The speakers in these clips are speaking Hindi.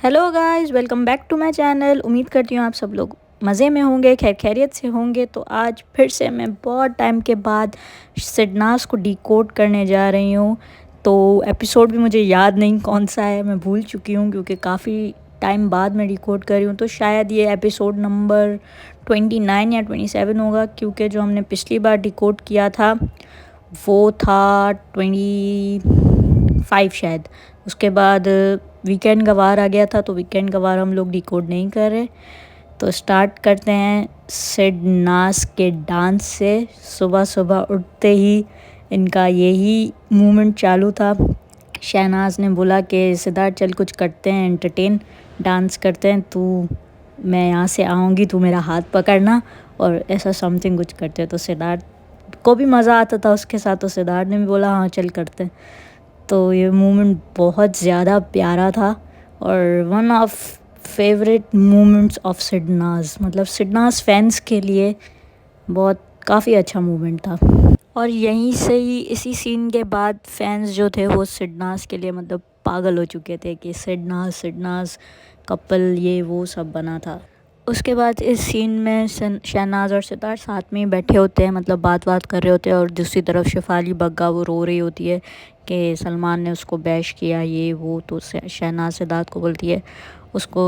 Hello guys, welcome back to my channel. उम्मीद करती हूँ आप सब लोग मज़े में होंगे, खैर खैरियत से होंगे। तो आज फिर से मैं बहुत टाइम के बाद सिडनास को डिकोड करने जा रही हूँ। तो एपिसोड भी मुझे याद नहीं कौन सा है, मैं भूल चुकी हूँ क्योंकि काफ़ी टाइम बाद मैं डिकोड कर रही हूँ। तो शायद ये एपिसोड नंबर 29 या 27 होगा, क्योंकि जो हमने पिछली बार डिकोड किया था वो था 25 शायद। उसके बाद वीकेंड का वार आ गया था, तो वीकेंड का वार हम लोग डिकोड नहीं कर रहे। तो स्टार्ट करते हैं सिडनास के डांस से। सुबह सुबह उठते ही इनका यही मूवमेंट चालू था। शहनाज ने बोला कि सिद्धार्थ चल कुछ करते हैं, एंटरटेन डांस करते हैं, तू मैं यहाँ से आऊँगी, तू मेरा हाथ पकड़ना और ऐसा समथिंग कुछ करते हैं। तो सिद्धार्थ को भी मज़ा आता था उसके साथ, तो सिद्धार्थ ने भी बोला हाँ चल करते हैं। तो ये मोमेंट बहुत ज़्यादा प्यारा था और one of favourite moments of Sidnaaz, मतलब सिडनास फैंस के लिए बहुत काफ़ी अच्छा मोमेंट था। और यहीं से ही इसी सीन के बाद फैंस जो थे वो सिडनास के लिए मतलब पागल हो चुके थे कि सिडनास सिडनास कपल ये वो सब बना था। उसके बाद इस सीन में शहनाज और सितार साथ में ही बैठे होते हैं, मतलब बात कर रहे होते हैं, और दूसरी तरफ शेफाली बग्गा वो रो रही होती है कि सलमान ने उसको बैश किया ये वो। तो शहनाज सिद्धार्थ को बोलती है उसको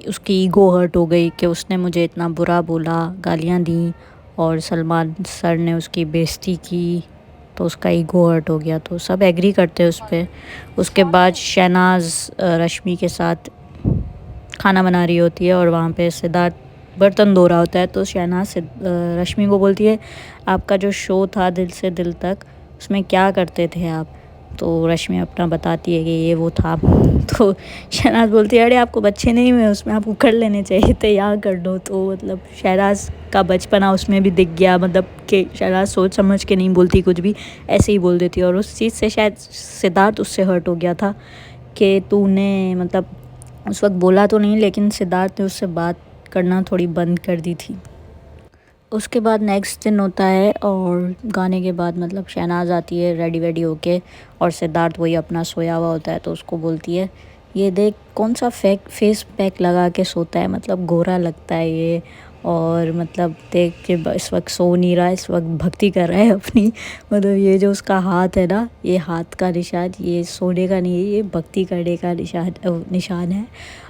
उसकी ईगो हर्ट हो गई कि उसने मुझे इतना बुरा बोला, गालियाँ दी और सलमान सर ने उसकी बेइज्जती की, तो उसका ईगो हर्ट हो गया। तो सब एग्री करते हैं उस पर। उसके बाद शहनाज रश्मि के साथ खाना बना रही होती है और वहाँ पे सिद्धार्थ बर्तन धो रहा होता है। तो शहनाज रश्मि को बोलती है आपका जो शो था दिल से दिल तक, उसमें क्या करते थे आप? तो रश्मि अपना बताती है कि ये वो था। तो शहनाज बोलती है अरे आपको बच्चे नहीं हुए, उसमें आपको कर लेने चाहिए थे, यहाँ कर दो। तो मतलब शहनाज का बचपना उसमें भी दिख गया, मतलब कि शहनाज सोच समझ के नहीं बोलती कुछ भी, ऐसे ही बोल देती। और उस चीज़ से शायद सिद्धार्थ उससे हर्ट हो गया था कि तूने मतलब उस वक्त बोला तो नहीं, लेकिन सिद्धार्थ ने उससे बात करना थोड़ी बंद कर दी थी। उसके बाद नेक्स्ट दिन होता है और गाने के बाद मतलब शहनाज आती है रेडी वेडी होके, और सिद्धार्थ वही अपना सोया हुआ होता है। तो उसको बोलती है ये देख कौन सा फेस पैक लगा के सोता है, मतलब गोरा लगता है ये, और मतलब देख के इस वक्त सो नहीं रहा है, इस वक्त भक्ति कर रहा है अपनी। मतलब ये जो उसका हाथ है ना, ये हाथ का निशान ये सोने का नहीं है, ये भक्ति करने का निशान है।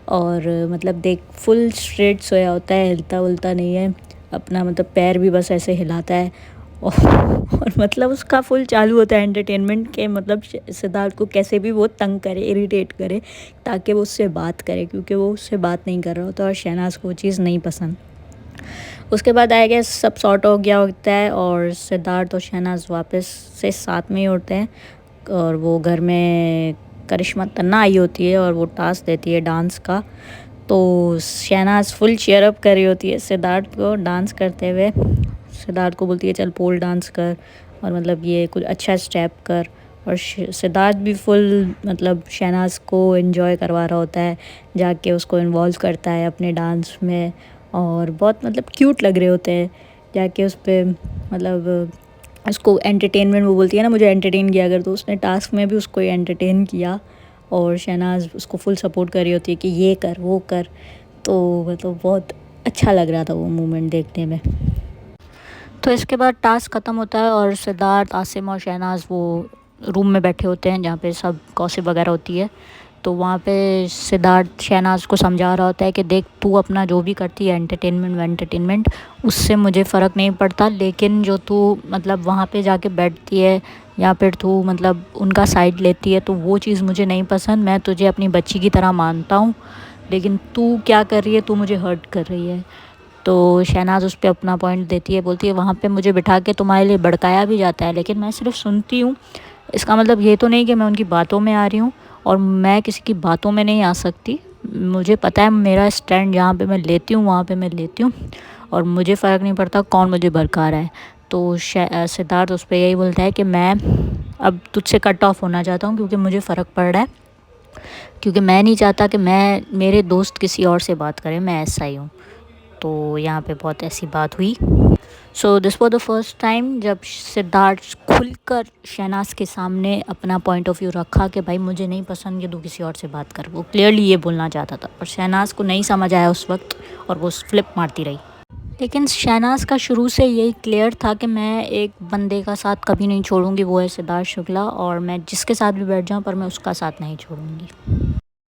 और मतलब देख फुल स्ट्रेट सोया होता है, हिलता उलता नहीं है अपना, मतलब पैर भी बस ऐसे हिलाता है। और मतलब उसका फुल चालू होता है एंटरटेनमेंट के, मतलब सिद्धार्थ को कैसे भी वो तंग करे, इरिटेट करे, ताकि वो उससे बात करे, क्योंकि वो उससे बात नहीं कर रहा होता और शहनाज को वो चीज़ नहीं पसंद। उसके बाद आई गेस सब सॉर्ट हो गया होता है और सिद्धार्थ और शहनाज वापस से साथ में ही उठते हैं। और वो घर में करिश्मा तन्ना आई होती है और वो टास्क देती है डांस का। तो शहनाज फुल चीयर अप कर रही होती है सिद्धार्थ को डांस करते हुए। सिद्धार्थ को बोलती है चल पोल डांस कर, और मतलब ये कुछ अच्छा स्टेप कर। और सिद्धार्थ भी फुल मतलब शहनाज को एंजॉय करवा रहा होता है, जाके उसको इन्वॉल्व करता है अपने डांस में, और बहुत मतलब क्यूट लग रहे होते हैं जाके उस पर। मतलब उसको एंटरटेनमेंट, वो बोलती है ना मुझे एंटरटेन किया अगर, तो उसने टास्क में भी उसको एंटरटेन किया और शहनाज उसको फुल सपोर्ट कर रही होती है कि ये कर वो कर। तो मतलब बहुत अच्छा लग रहा था वो मोमेंट देखने में। तो इसके बाद टास्क ख़त्म होता है और सिद्धार्थ, आसिम और शहनाज वो रूम में बैठे होते हैं जहाँ पे सब गॉसिप वगैरह होती है। तो वहाँ पे सिद्धार्थ शहनाज को समझा रहा होता है कि देख तू अपना जो भी करती है एंटरटेनमेंट उससे मुझे फ़र्क नहीं पड़ता, लेकिन जो तू मतलब वहाँ पे जाके बैठती है या फिर तू मतलब उनका साइड लेती है, तो वो चीज़ मुझे नहीं पसंद। मैं तुझे अपनी बच्ची की तरह मानता हूँ, लेकिन तू क्या कर रही है, तू मुझे हर्ट कर रही है। तो शहनाज उस पर अपना पॉइंट देती है, बोलती है वहाँ पे मुझे बिठा के तुम्हारे लिए भड़काया भी जाता है, लेकिन मैं सिर्फ सुनती हूँ। इसका मतलब ये तो नहीं कि मैं उनकी बातों में आ रही हूँ, और मैं किसी की बातों में नहीं आ सकती। मुझे पता है मेरा स्टैंड जहाँ पे मैं लेती हूँ वहाँ पे मैं लेती हूँ, और मुझे फ़र्क नहीं पड़ता कौन मुझे भड़का रहा है। तो सिद्धार्थ उस पर यही बोलता है कि मैं अब तुझसे कट ऑफ होना चाहता हूँ, क्योंकि मुझे फ़र्क पड़ रहा है, क्योंकि मैं नहीं चाहता कि मेरे दोस्त किसी और से बात करें, मैं ऐसा ही हूँ। तो यहाँ पे बहुत ऐसी बात हुई। So this was the first time जब सिद्धार्थ खुलकर शहनाज के सामने अपना पॉइंट ऑफ व्यू रखा कि भाई मुझे नहीं पसंद कि तू किसी और से बात कर। वो क्लियरली ये बोलना चाहता था पर शहनाज को नहीं समझ आया उस वक्त और वो फ्लिप मारती रही। लेकिन शहनाज का शुरू से यही क्लियर था कि मैं एक बंदे का साथ कभी नहीं छोड़ूंगी, वो है सिद्धार्थ शुक्ला, और मैं जिसके साथ भी बैठ जाऊँ पर मैं उसका साथ नहीं छोड़ूंगी।